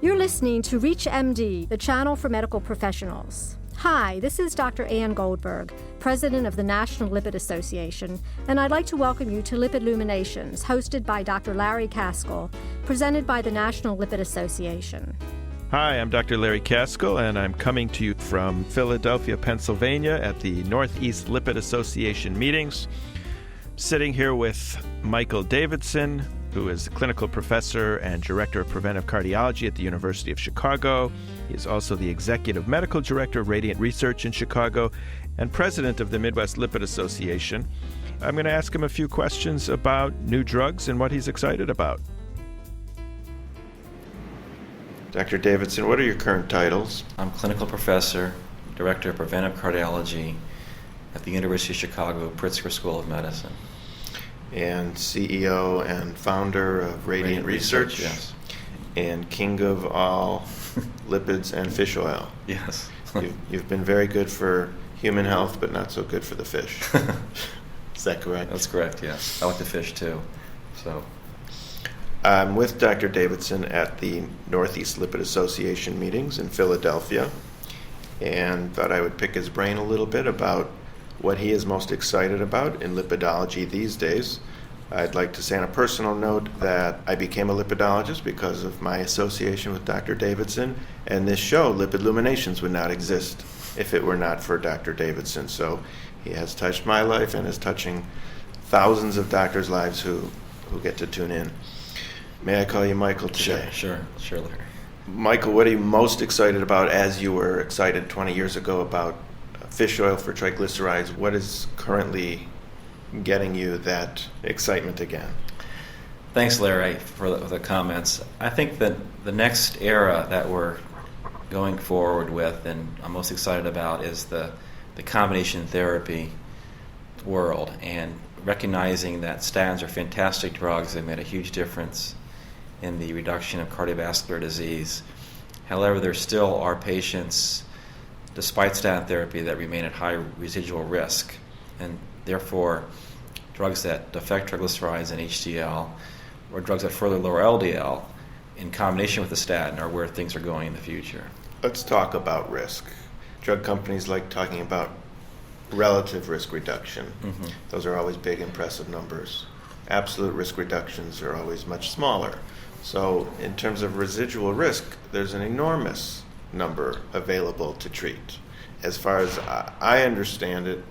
You're listening to ReachMD, the channel for medical professionals. Hi, this is Dr. Ann Goldberg, President of the National Lipid Association, and I'd like to welcome you to Lipid Luminations, hosted by Dr. Larry Kaskel, presented by the National Lipid Association. Hi, I'm Dr. Larry Kaskel, and I'm coming to you from Philadelphia, Pennsylvania at the Northeast Lipid Association meetings. Sitting here with Michael Davidson, who is a clinical professor and director of Preventive Cardiology at the University of Chicago. He is also the executive medical director of Radiant Research in Chicago and president of the Midwest Lipid Association. I'm going to ask him a few questions about new drugs and what he's excited about. Dr. Davidson, what are your current titles? I'm clinical professor, director of Preventive Cardiology at the University of Chicago Pritzker School of Medicine. And CEO and founder of Radiant Research. Yes. And king of all lipids and fish oil. Yes. You've been very good for human health, but not so good for the fish. Is that correct? That's correct, yes. I like the fish too. So, I'm with Dr. Davidson at the Northeast Lipid Association meetings in Philadelphia, and thought I would pick his brain a little bit about what he is most excited about in lipidology these days. I'd like to say on a personal note that I became a lipidologist because of my association with Dr. Davidson, and this show, Lipid Luminations, would not exist if it were not for Dr. Davidson. So he has touched my life and is touching thousands of doctors' lives who get to tune in. May I call you Michael today? Sure, Larry. Michael, what are you most excited about as you were excited 20 years ago about fish oil for triglycerides? What is currently getting you that excitement again? Thanks, Larry, for the comments. I think that the next era that we're going forward with, and I'm most excited about, is the combination therapy world, and recognizing that statins are fantastic drugs. They've made a huge difference in the reduction of cardiovascular disease. However, there still are patients, despite statin therapy, that remain at high residual risk, and therefore drugs that affect triglycerides and HDL, or drugs that further lower LDL in combination with the statin, are where things are going in the future. Let's talk about risk. Drug companies like talking about relative risk reduction. Mm-hmm. Those are always big, impressive numbers. Absolute risk reductions are always much smaller. So in terms of residual risk, there's an enormous number available to treat. As far as I understand it,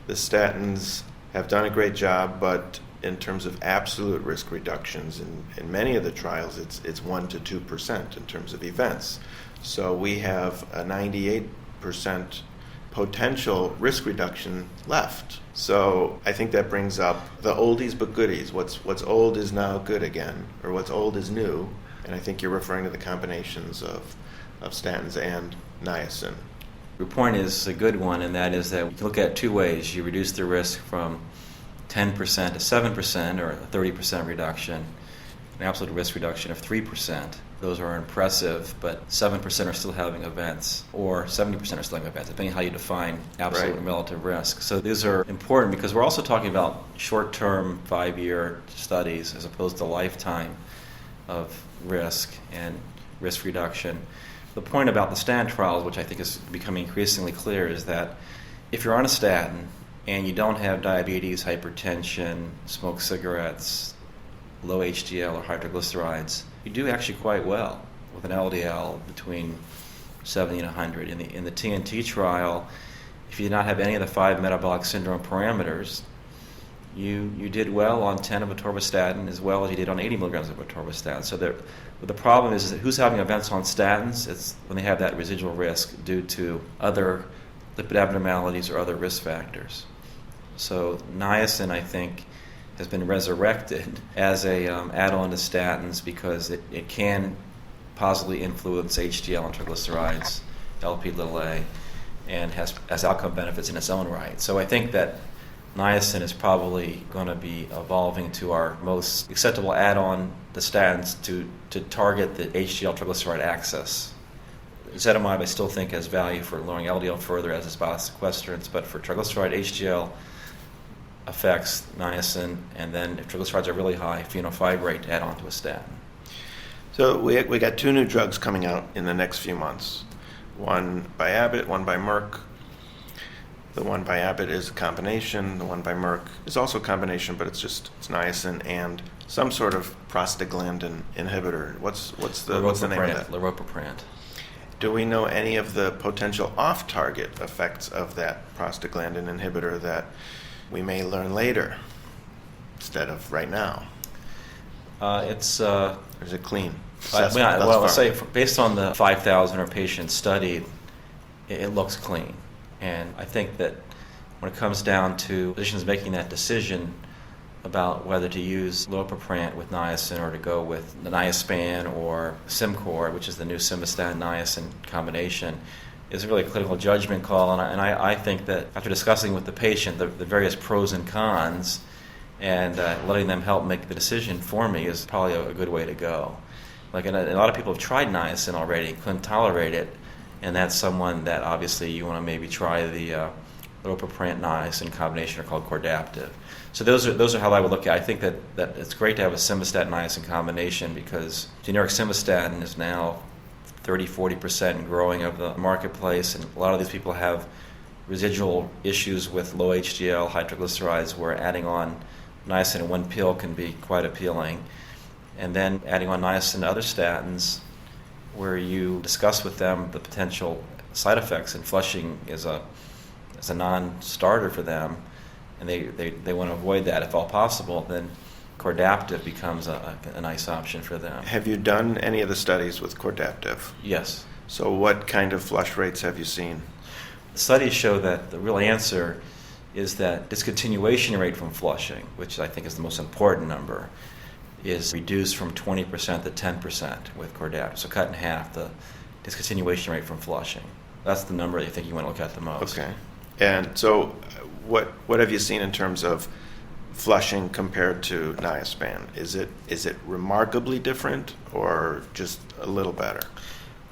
the statins have done a great job, but in terms of absolute risk reductions, in many of the trials, it's 1% to 2% in terms of events. So we have a 98% potential risk reduction left. So I think that brings up the oldies but goodies. What's old is now good again, or what's old is new. And I think you're referring to the combinations of statins and niacin. Your point is a good one, and that is that you look at two ways. You reduce the risk from 10% to 7%, or a 30% reduction, an absolute risk reduction of 3%. Those are impressive, but 7% are still having events, or 70% are still having events, depending on how you define absolute and relative risk. So these are important because we're also talking about short-term 5-year studies as opposed to lifetime of risk and risk reduction. The point about the statin trials, which I think is becoming increasingly clear, is that if you're on a statin and you don't have diabetes, hypertension, smoke cigarettes, low HDL or high triglycerides, you do actually quite well with an LDL between 70 and 100. In the TNT trial, if you did not have any of the 5 metabolic syndrome parameters, you did well on 10 of atorvastatin as well as you did on 80 milligrams of atorvastatin. So the problem is that who's having events on statins? It's when they have that residual risk due to other lipid abnormalities or other risk factors. So niacin, I think, has been resurrected as a add-on to statins because it can positively influence HDL and triglycerides, Lp(a), and has outcome benefits in its own right. So I think that niacin is probably going to be evolving to our most acceptable add-on to statins to target the HDL triglyceride axis. Ezetimibe I still think has value for lowering LDL further as its biosequestrants, but for triglyceride HDL affects niacin, and then if triglycerides are really high, fenofibrate to add on to a statin. So we got 2 new drugs coming out in the next few months. One by Abbott, one by Merck. The one by Abbott is a combination. The one by Merck is also a combination, but it's niacin and some sort of prostaglandin inhibitor. What's the name of that? Lirapoprant. Do we know any of the potential off-target effects of that prostaglandin inhibitor that we may learn later instead of right now? Or is it clean? I'll say based on the 5,000 patients studied, it looks clean. And I think that when it comes down to physicians making that decision about whether to use lirapoprant with niacin or to go with the niaspan or Simcor, which is the new simvastatin-niacin combination, is really a clinical judgment call. And I think that after discussing with the patient the various pros and cons and letting them help make the decision for me is probably a good way to go. And a lot of people have tried niacin already and couldn't tolerate it, and that's someone that obviously you want to maybe try the lirapoprant niacin combination, or called Cordaptive. So those are how I would look at it. I think that it's great to have a simvastatin niacin combination because generic simvastatin is now 30-40% growing of the marketplace, and a lot of these people have residual issues with low HDL, high triglycerides, where adding on niacin in one pill can be quite appealing. And then adding on niacin to other statins, where you discuss with them the potential side effects, and flushing is a non-starter for them, and they want to avoid that if all possible, then Cordaptive becomes a nice option for them. Have you done any of the studies with Cordaptive? Yes. So what kind of flush rates have you seen? The studies show that the real answer is that discontinuation rate from flushing, which I think is the most important number, is reduced from 20% to 10% with Cordaptive. So cut in half the discontinuation rate from flushing. That's the number I think you want to look at the most. Okay. And so what have you seen in terms of flushing compared to niaspan? Is it remarkably different or just a little better?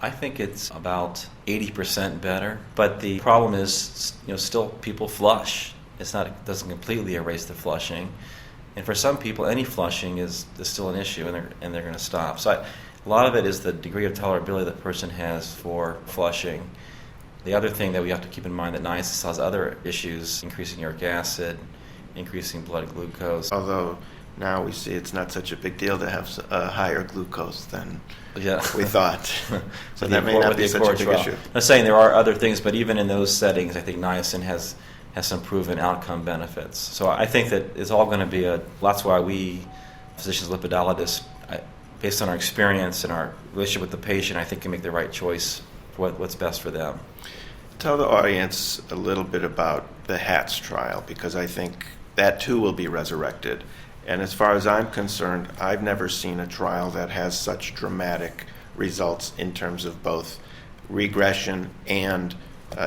I think it's about 80% better, but the problem is, still people flush. It doesn't completely erase the flushing. And for some people, any flushing is still an issue, and they're going to stop. So a lot of it is the degree of tolerability the person has for flushing. The other thing that we have to keep in mind that niacin has other issues, increasing uric acid, increasing blood glucose. Although now we see it's not such a big deal to have a higher glucose than we thought. So that may not be such a big issue. I'm saying there are other things, but even in those settings, I think niacin has some proven outcome benefits. So I think that it's all going to be that's why we, physicians, lipidologists, based on our experience and our relationship with the patient, I think can make the right choice for what's best for them. Tell the audience a little bit about the HATS trial, because I think that too will be resurrected. And as far as I'm concerned, I've never seen a trial that has such dramatic results in terms of both regression and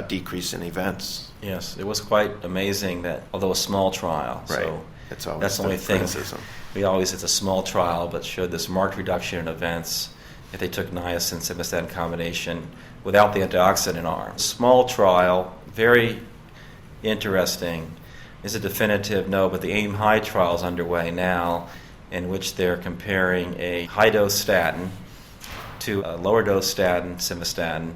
decrease in events. Yes, it was quite amazing that, although a small trial, right. So it's always that's the only thing. Criticism. It's a small trial, but showed this marked reduction in events if they took niacin simvastatin combination without the antioxidant arm. Small trial, very interesting. Is it definitive? No, but the AIM High trial is underway now, in which they're comparing a high-dose statin to a lower-dose statin, simvastatin,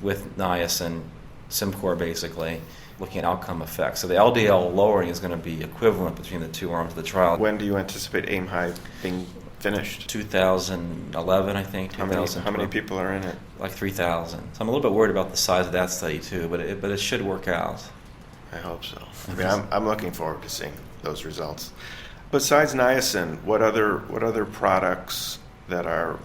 with niacin, Simcor basically, looking at outcome effects. So the LDL lowering is going to be equivalent between the two arms of the trial. When do you anticipate AIM High being finished? 2011, I think. How many people are in it? Like 3,000. So I'm a little bit worried about the size of that study too, but it should work out. I hope so. I mean, I'm looking forward to seeing those results. Besides niacin, what other products that are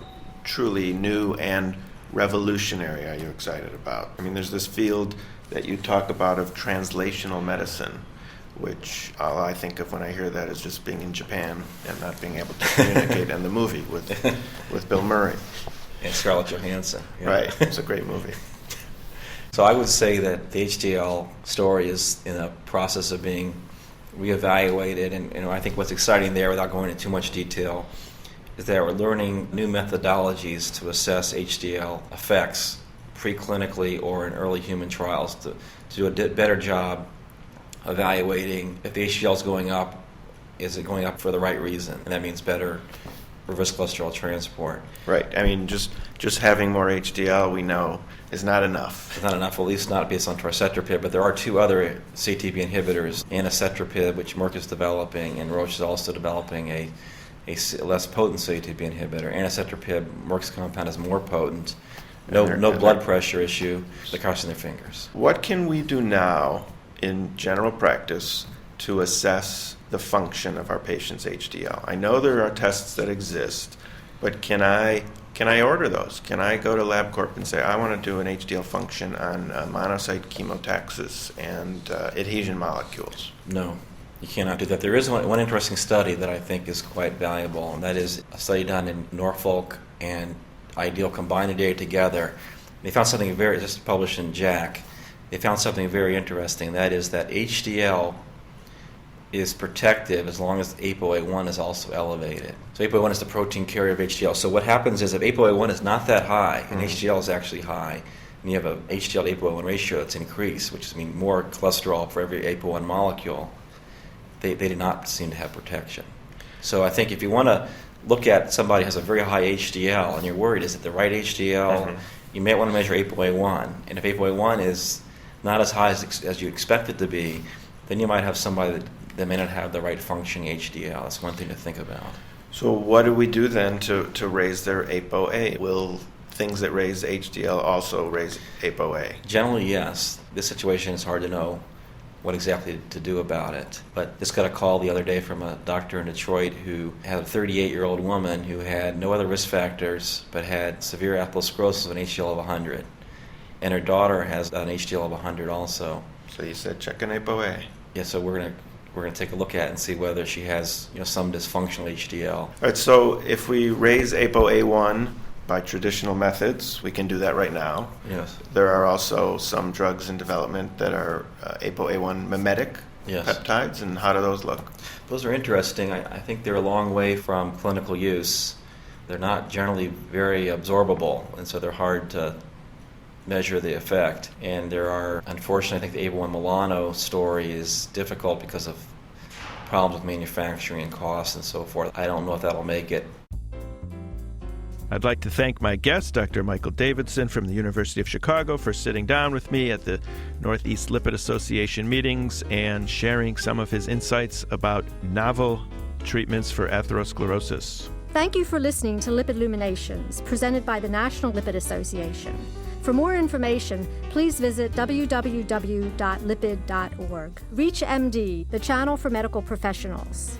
truly new and revolutionary are you excited about? I mean, there's this field that you talk about of translational medicine, which all I think of when I hear that is just being in Japan and not being able to communicate in the movie with Bill Murray. And Scarlett Johansson. Yeah. Right, it's a great movie. So I would say that the HDL story is in a process of being reevaluated, and I think what's exciting there, without going into too much detail, is that we're learning new methodologies to assess HDL effects preclinically or in early human trials to do a better job evaluating if the HDL is going up, is it going up for the right reason? And that means better reverse cholesterol transport. Right. I mean, just having more HDL, we know, is not enough. It's not enough, at least not based on torcetrapib, but there are two other CETP inhibitors, anacetrapib, which Merck is developing, and Roche is also developing a less potent CETP inhibitor. Anacetrapib, Merck's compound, is more potent. No blood pressure issue. They're crossing their fingers. What can we do now in general practice to assess the function of our patient's HDL? I know there are tests that exist, but can I order those? Can I go to LabCorp and say, I want to do an HDL function on monocyte chemotaxis and adhesion molecules? No, you cannot do that. There is one interesting study that I think is quite valuable, and that is a study done in Norfolk and Ideal combined the data together. They found something just published in JACC. They found something very interesting. That is that HDL is protective as long as ApoA1 is also elevated. So ApoA1 is the protein carrier of HDL. So what happens is if ApoA1 is not that high and HDL is actually high, and you have a HDL to ApoA1 ratio that's increased, which means more cholesterol for every ApoA1 molecule, they did not seem to have protection. So I think if you want to look at somebody who has a very high HDL and you're worried, is it the right HDL? You may want to measure ApoA1. And if ApoA1 is not as high as you expect it to be, then you might have somebody that may not have the right functioning HDL. That's one thing to think about. So what do we do then to raise their ApoA? Will things that raise HDL also raise ApoA? Generally, yes. This situation is hard to know what exactly to do about it. But just got a call the other day from a doctor in Detroit who had a 38-year-old woman who had no other risk factors but had severe atherosclerosis with an HDL of 100. And her daughter has an HDL of 100 also. So you said check an ApoA. Yeah, so we're going to take a look at it and see whether she has some dysfunctional HDL. All right, so if we raise ApoA1 by traditional methods, we can do that right now. Yes. There are also some drugs in development that are ApoA1 mimetic peptides, and how do those look? Those are interesting. I think they're a long way from clinical use. They're not generally very absorbable, and so they're hard to measure the effect. And there are, unfortunately, I think the ApoA1 Milano story is difficult because of problems with manufacturing and costs and so forth. I don't know if that'll make it. I'd like to thank my guest, Dr. Michael Davidson from the University of Chicago, for sitting down with me at the Northeast Lipid Association meetings and sharing some of his insights about novel treatments for atherosclerosis. Thank you for listening to Lipid Luminations, presented by the National Lipid Association. For more information, please visit www.lipid.org. ReachMD, the channel for medical professionals.